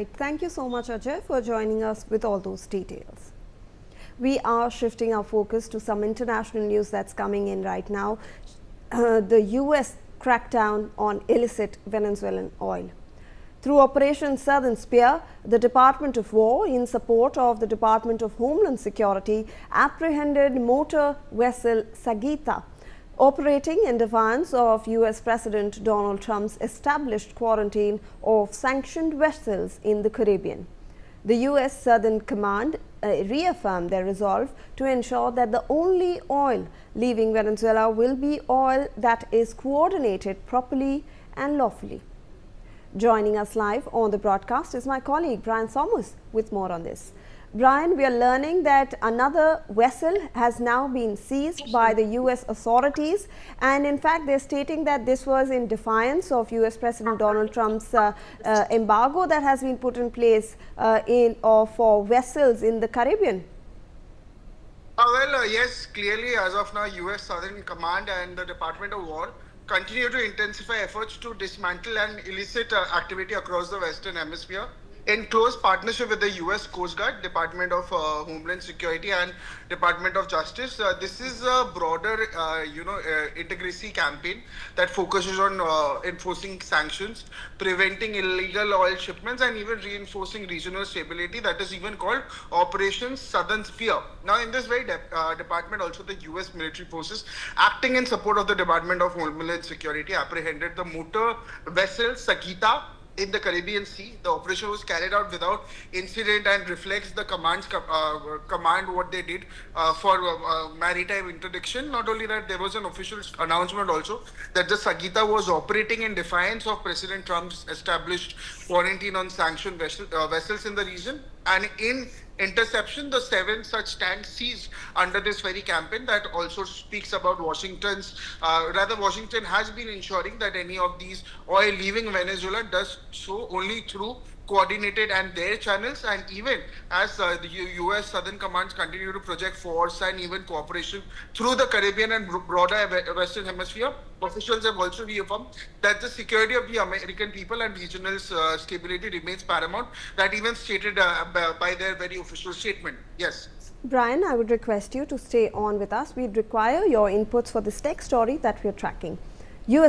Thank you so much, Ajay, for joining us with all those details. We are shifting our focus to some international news that's coming in right now. The US crackdown on illicit Venezuelan oil. Through Operation Southern Spear, the Department of War, in support of the Department of Homeland Security, apprehended Motor Vessel Sagitta, operating in defiance of US President Donald Trump's established quarantine of sanctioned vessels in the Caribbean. The US Southern Command reaffirmed their resolve to ensure that the only oil leaving Venezuela will be oil that is coordinated properly and lawfully. Joining us live on the broadcast is my colleague Brian Thomas with more on this. Brian, we are learning that another vessel has now been seized by the US authorities, and in fact they're stating that this was in defiance of US President Donald Trump's embargo that has been put in place for vessels in the Caribbean. Yes, clearly as of now US Southern Command and the Department of War continue to intensify efforts to dismantle an illicit activity across the Western Hemisphere in close partnership with the US Coast Guard, Department of Homeland Security and Department of Justice. This is a broader, integrity campaign that focuses on enforcing sanctions, preventing illegal oil shipments, and even reinforcing regional stability. That is even called Operation Southern Spear. Now, in this very department, also the US military forces, acting in support of the Department of Homeland Security, apprehended the Motor Vessel Sagitta in the Caribbean Sea. The operation was carried out without incident and reflects the command what they did for maritime interdiction. Not only that, there was an official announcement also that the Sagitta was operating in defiance of President Trump's established quarantine on sanctioned vessels in the region, and in interception, the 7 such tanks seized under this very campaign that also speaks about Washington has been ensuring that any of these oil leaving Venezuela does so only through coordinated and their channels, and even as the US Southern Commands continue to project force and even cooperation through the Caribbean and broader Western Hemisphere, officials have also reaffirmed that the security of the American people and regional stability remains paramount, that even stated by their very official statement. Yes. Brian, I would request you to stay on with us. We'd require your inputs for this tech story that we're tracking. US